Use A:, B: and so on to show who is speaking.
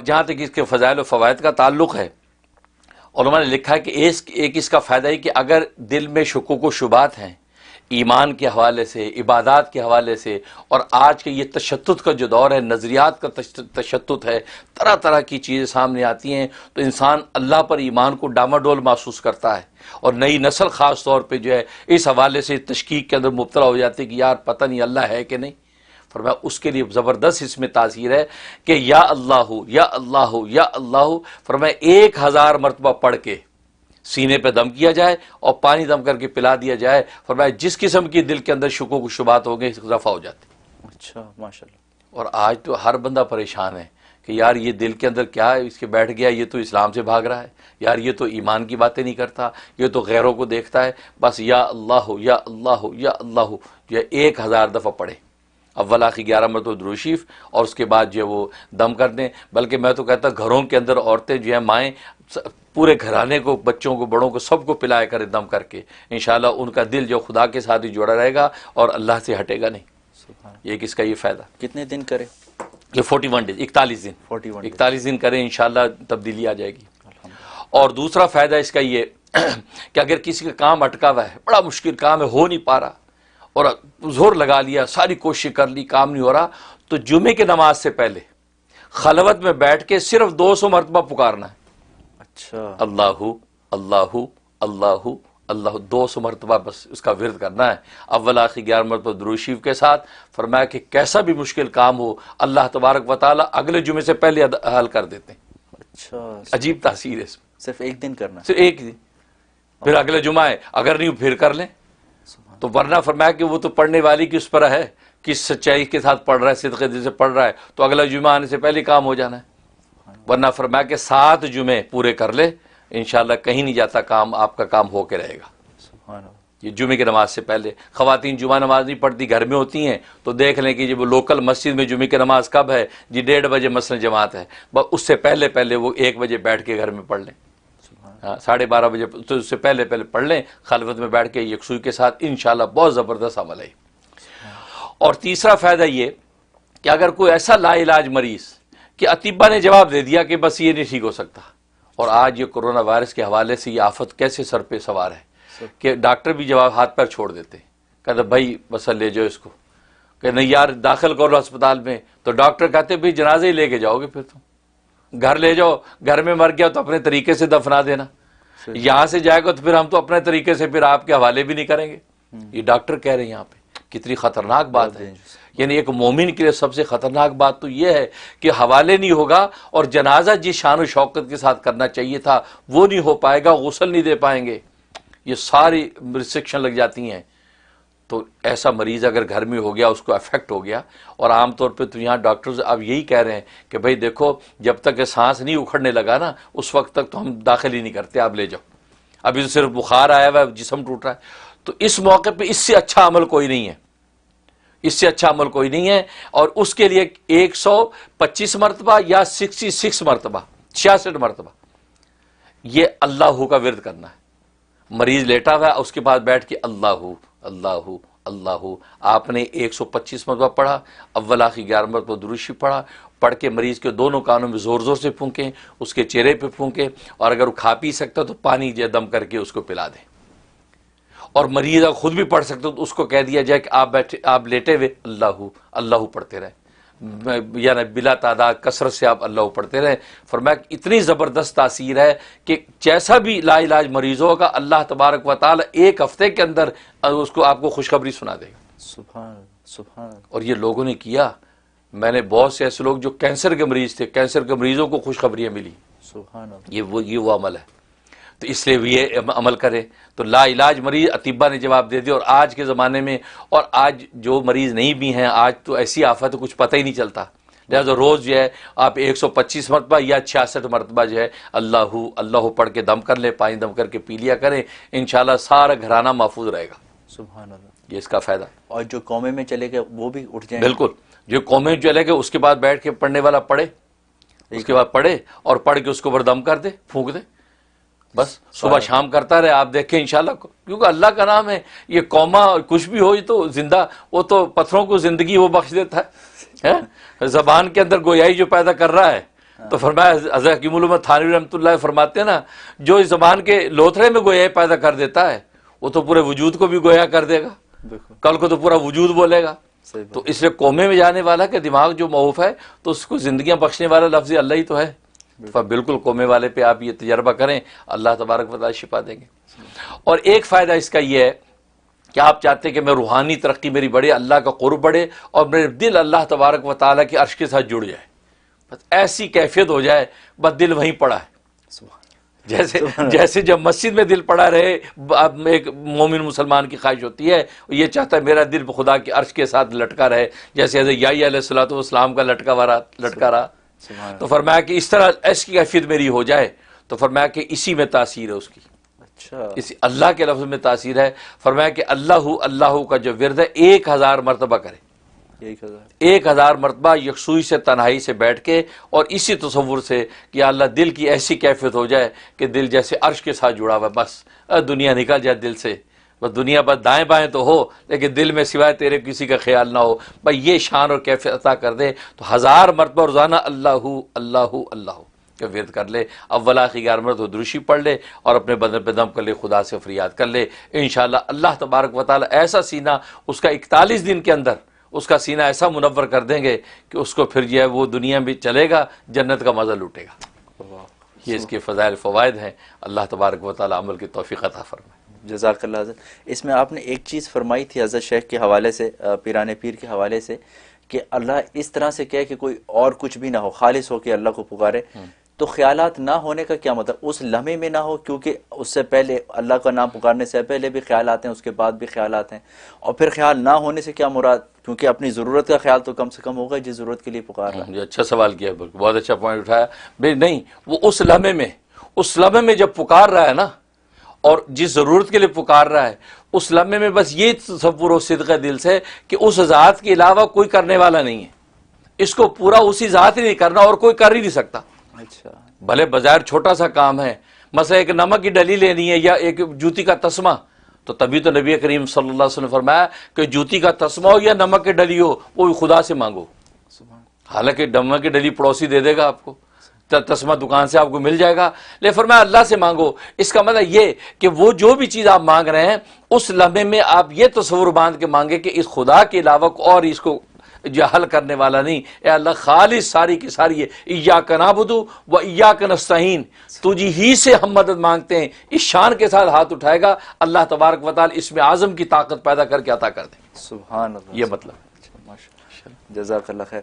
A: جہاں تک اس کے فضائل و فوائد کا تعلق ہے، علماء نے لکھا ہے کہ ایک اس کا فائدہ ہے کہ اگر دل میں شکوک و شبہات ہیں ایمان کے حوالے سے، عبادات کے حوالے سے، اور آج کے یہ تشدد کا جو دور ہے، نظریات کا تشدد ہے، طرح طرح کی چیزیں سامنے آتی ہیں، تو انسان اللہ پر ایمان کو ڈاماڈول محسوس کرتا ہے، اور نئی نسل خاص طور پہ جو ہے اس حوالے سے تشکیک کے اندر مبتلا ہو جاتی ہے کہ یار پتہ نہیں اللہ ہے کہ نہیں۔ فرمایا اس کے لیے زبردست اس میں تاثیر ہے کہ یا اللہ یا اللہ یا اللہ، فرمایا 1000 مرتبہ پڑھ کے سینے پہ دم کیا جائے اور پانی دم کر کے پلا دیا جائے، فرمایا جس قسم کی دل کے اندر شکوک و شبہات ہو گئے رفع ہو جاتے۔
B: اچھا ماشاءاللہ۔
A: اور آج تو ہر بندہ پریشان ہے کہ یار یہ دل کے اندر کیا ہے اس کے بیٹھ گیا، یہ تو اسلام سے بھاگ رہا ہے، یار یہ تو ایمان کی باتیں نہیں کرتا، یہ تو غیروں کو دیکھتا ہے، بس یا اللہ یا اللہ یا اللہ یہ 1000 دفعہ پڑھے، اول آخر 11 مرتبہ درود شریف، اور اس کے بعد جو وہ دم کر دیں۔ بلکہ میں تو کہتا گھروں کے اندر عورتیں جو ہیں، مائیں پورے گھرانے کو، بچوں کو، بڑوں کو، سب کو پلایا کرے دم کر کے، انشاءاللہ ان کا دل جو خدا کے ساتھ ہی جڑا رہے گا اور اللہ سے ہٹے گا نہیں۔ یہ کس کا یہ فائدہ؟
B: کتنے دن کرے؟
A: یہ 41 ڈیز، 41 دن، 41 دن کریں، انشاءاللہ تبدیلی آ جائے گی۔ اور دوسرا فائدہ اس کا یہ کہ اگر کسی کا کام اٹکا ہوا ہے، بڑا مشکل کام ہے، ہو نہیں پا رہا، اور زور لگا لیا، ساری کوشش کر لی، کام نہیں ہو رہا، تو جمعے کی نماز سے پہلے خلوت میں بیٹھ کے صرف 200 مرتبہ پکارنا ہے۔
B: اچھا،
A: اللہ اللہ اللہ اللہ، 200 مرتبہ بس اس کا ورد کرنا ہے، اول آخر 11 مرتبہ درود شریف کے ساتھ۔ فرمایا کہ کیسا بھی مشکل کام ہو اللہ تبارک و تعالیٰ اگلے جمعے سے پہلے حل کر دیتے ہیں۔
B: اچھا،
A: عجیب تاثیر ہے اس میں،
B: صرف ایک دن کرنا ہے؟
A: صرف ایک دن، پھر اگلے جمعہ ہے، اگر نہیں پھر کر لیں تو، ورنہ فرمایا کہ وہ تو پڑھنے والی کی اس پر ہے، کس سچائی کے ساتھ پڑھ رہا ہے، صدقے دل سے پڑھ رہا ہے، تو اگلا جمعہ آنے سے پہلے کام ہو جانا ہے، ورنہ فرمایا کہ 7 جمعے پورے کر لے، انشاءاللہ کہیں نہیں جاتا کام، آپ کا کام ہو کے رہے گا۔
B: سبحان اللہ۔
A: یہ جمعے کی نماز سے پہلے، خواتین جمعہ نماز نہیں پڑھتی، گھر میں ہوتی ہیں، تو دیکھ لیں کہ جب وہ لوکل مسجد میں جمعے کی نماز کب ہے جی، 1:30 بجے مثلا جماعت ہے، بس اس سے پہلے وہ 1 بجے بیٹھ کے گھر میں پڑھ لیں، 12:30 بجے، تو اس سے پہلے پڑھ لیں خلوت میں بیٹھ کے یکسوئی کے ساتھ، انشاءاللہ بہت زبردست عمل ہے۔ اور تیسرا فائدہ یہ کہ اگر کوئی ایسا لا علاج مریض کہ اطباء نے جواب دے دیا کہ بس یہ نہیں ٹھیک ہو سکتا، اور آج یہ کرونا وائرس کے حوالے سے یہ آفت کیسے سر پہ سوار ہے کہ ڈاکٹر بھی جواب ہاتھ پیر چھوڑ دیتے، کہتے بھائی بس لے جاؤ اس کو، کہ نہیں یار داخل کرو ہسپتال میں، تو ڈاکٹر کہتے بھائی جنازے ہی لے کے جاؤ گے، پھر تم گھر لے جاؤ، گھر میں مر گیا تو اپنے طریقے سے دفنا دینا، یہاں سے جائے گا تو پھر ہم تو اپنے طریقے سے پھر آپ کے حوالے بھی نہیں کریں گے۔ یہ ڈاکٹر کہہ رہے ہیں یہاں پہ، کتنی خطرناک بات ہے۔ یعنی ایک مومن کے لیے سب سے خطرناک بات تو یہ ہے کہ حوالے نہیں ہوگا، اور جنازہ جس شان و شوکت کے ساتھ کرنا چاہیے تھا وہ نہیں ہو پائے گا، غسل نہیں دے پائیں گے، یہ ساری ریسٹرکشن لگ جاتی ہیں۔ تو ایسا مریض اگر گھر میں ہو گیا، اس کو افیکٹ ہو گیا، اور عام طور پہ تو یہاں ڈاکٹرز اب یہی کہہ رہے ہیں کہ بھئی دیکھو جب تک کہ سانس نہیں اکھڑنے لگا نا، اس وقت تک تو ہم داخل ہی نہیں کرتے، آپ لے جاؤ، ابھی تو صرف بخار آیا ہوا ہے، جسم ٹوٹ رہا ہے۔ تو اس موقع پہ اس سے اچھا عمل کوئی نہیں ہے، اس سے اچھا عمل کوئی نہیں ہے، اور اس کے لیے 125 مرتبہ یا 66 مرتبہ، 66 مرتبہ یہ اللہ کا ورد کرنا ہے۔ مریض لیٹا ہوا ہے، اس کے بعد بیٹھ کے اللہ اللہ اللہ، آپ نے 125 مرتبہ پڑھا، اول آخر 11 مرتبہ درود شریف پڑھا، پڑھ کے مریض کے دونوں کانوں میں زور زور سے پھونکیں، اس کے چہرے پہ پھونکیں، اور اگر وہ کھا پی سکتا تو پانی دم کر کے اس کو پلا دیں، اور مریض اگر خود بھی پڑھ سکتا تو اس کو کہہ دیا جائے کہ آپ لیٹے ہوئے اللہ اللہ پڑھتے رہیں، یعنی بلا تعداد کثرت سے آپ اللہ پڑھتے رہیں۔ فرمایا کہ اتنی زبردست تاثیر ہے کہ جیسا بھی لا علاج مریض ہوگا، اللہ تبارک و تعالی 1 ہفتے کے اندر اس کو آپ کو خوشخبری سنا دے گا۔
B: سبحان سبحان۔
A: اور یہ لوگوں نے کیا، میں نے بہت سے ایسے لوگ جو کینسر کے مریض تھے، کینسر کے مریضوں کو خوشخبریاں ملی،
B: سبحان اللہ۔
A: یہ وہ عمل ہے، تو اس لیے یہ عمل کرے۔ تو لا علاج مریض اطباء نے جواب دے دیا، اور آج کے زمانے میں، اور آج جو مریض نہیں بھی ہیں، آج تو ایسی آفت ہے کچھ پتہ ہی نہیں چلتا، لہٰذا روز جو ہے آپ 125 مرتبہ یا 66 مرتبہ جو ہے اللہ اللہ پڑھ کے دم کر لیں، پانی دم کر کے پی لیا کریں، انشاءاللہ سارا گھرانہ محفوظ رہے گا۔
B: سبحان اللہ۔
A: یہ اس کا فائدہ۔
B: اور جو قومے میں چلے گئے وہ بھی اٹھ جائیں؟
A: بالکل، جو قومیں چلے گئے اس کے بعد بیٹھ کے پڑھنے والا پڑھے، اس کے بعد پڑھے اور پڑھ کے اس کو اوپر دم کر دے، پھونک دے، بس صبح شام کرتا رہے، آپ دیکھیں انشاءاللہ، کیونکہ اللہ کا نام ہے، یہ قوما کچھ بھی ہو، یہ تو زندہ، وہ تو پتھروں کو زندگی وہ بخش دیتا ہے، زبان کے اندر گویائی جو پیدا کر رہا ہے، تو فرمایا حضرت حکیم الامت تھانوی رحمۃ اللہ فرماتے ہیں نا، جو اس زبان کے لوتھڑے میں گویا پیدا کر دیتا ہے وہ تو پورے وجود کو بھی گویا کر دے گا،
B: بالکل
A: کل کو تو پورا وجود بولے گا۔
B: صحیح بات۔
A: تو اس لیے قومے میں جانے والا کہ دماغ جو معوف ہے تو اس کو زندگیاں بخشنے والا لفظ اللہ ہی تو ہے۔ بالکل قومے والے پہ آپ یہ تجربہ کریں، اللہ تبارک و تعالی شفا دیں گے۔ اور ایک فائدہ اس کا یہ ہے کہ آپ چاہتے ہیں کہ میں روحانی ترقی میری بڑھے، اللہ کا قرب بڑھے، اور میرے دل اللہ تبارک و تعالیٰ کے عرش کے ساتھ جڑ جائے، بس ایسی کیفیت ہو جائے بس دل وہیں پڑا ہے۔ جیسے جب مسجد میں دل پڑا رہے، ایک مومن مسلمان کی خواہش ہوتی ہے، یہ چاہتا ہے میرا دل خدا کے عرش کے ساتھ لٹکا رہے، جیسے حضرت یحییٰ علیہ الصلوۃ والسلام کا لٹکا رہا۔ تو فرمایا کہ اس طرح ایسی کیفیت میری ہو جائے، تو فرمایا کہ اسی میں تاثیر ہے اس کی،
B: اچھا
A: اسی اللہ کے لفظ میں تاثیر ہے۔ فرمایا کہ اللہ کا جو ورد ہے 1000 مرتبہ کرے، 1000 مرتبہ یکسوئی سے تنہائی سے بیٹھ کے، اور اسی تصور سے کہ یا اللہ دل کی ایسی کیفیت ہو جائے کہ دل جیسے عرش کے ساتھ جڑا ہوا، بس دنیا نکل جائے دل سے، بس دنیا بس دائیں بائیں تو ہو لیکن دل میں سوائے تیرے کسی کا خیال نہ ہو، بھائی یہ شان اور کیفیت عطا کر دے۔ تو 1000 مرتبہ روزانہ اللہ اللہ اللہ کا ورد کر لے، اول آخر 11 مرتبہ درشی پڑھ لے، اور اپنے بدن پہ دم کر لے، خدا سے فریاد کر لے، انشاءاللہ اللہ تبارک و تعالی ایسا سینہ اس کا 41 دن کے اندر اس کا سینہ ایسا منور کر دیں گے کہ اس کو پھر جو ہے وہ دنیا میں چلے گا، جنت کا مزہ لوٹے گا۔ یہ اس کے فضائل فوائد ہیں، اللہ تبارک و تعالی عمل کی توفیق عطا فرمائے۔
B: جزاک اللہ حضرت۔ اس میں آپ نے ایک چیز فرمائی تھی حضرت شیخ کے حوالے سے، پیران پیر کے حوالے سے، کہ اللہ اس طرح سے کہے کہ کوئی اور کچھ بھی نہ ہو، خالص ہو کے اللہ کو پکارے، تو خیالات نہ ہونے کا کیا مطلب؟ اس لمحے میں نہ ہو، کیونکہ اس سے پہلے اللہ کا نام پکارنے سے پہلے بھی خیالات ہیں، اس کے بعد بھی خیالات ہیں، اور پھر خیال نہ ہونے سے کیا مراد؟ کیونکہ اپنی ضرورت کا خیال تو کم سے کم ہوگا جس ضرورت کے لیے پکار رہا ہے۔
A: اچھا سوال کیا، بہت اچھا پوائنٹ اٹھایا۔ بھائی نہیں، وہ اس لمحے میں جب پکار رہا ہے نا، اور جس ضرورت کے لیے پکار رہا ہے، اس لمحے میں بس یہ تصور و صدق دل سے کہ اس ذات کے علاوہ کوئی کرنے والا نہیں ہے، اس کو پورا اسی ذات ہی نہیں کرنا، اور کوئی کر ہی نہیں سکتا۔
B: اچھا،
A: بھلے بظاہر چھوٹا سا کام ہے، مثلا ایک نمک کی ڈلی لینی ہے یا ایک جوتی کا تسمہ، تو تبھی تو نبی کریم صلی اللہ علیہ وسلم نے فرمایا کہ جوتی کا تسمہ ہو یا نمک کی ڈلی ہو، وہ بھی خدا سے مانگو۔ حالانکہ نمک کی ڈلی پڑوسی دے دے گا آپ کو، تسمہ دکان سے آپ کو مل جائے گا، لیکن فرمایا اللہ سے مانگو۔ اس کا مطلب یہ کہ وہ جو بھی چیز آپ مانگ رہے ہیں اس لمحے میں آپ یہ تصور باندھ کے مانگے کہ اس خدا کے علاوہ اور اس کو جو حل کرنے والا نہیں، اے اللہ خالص ساری کی ساری ہے، ایاک نعبد و ایاک نستعین، تجھی ہی سے ہم مدد مانگتے ہیں، اس شان کے ساتھ ہاتھ اٹھائے گا، اللہ تبارک و تعالی اس میں اعظم کی طاقت پیدا کر کے عطا کر دیں۔
B: سبحان اللہ،
A: یہ مطلب۔
B: ماشاء اللہ، جزاک اللہ خیر۔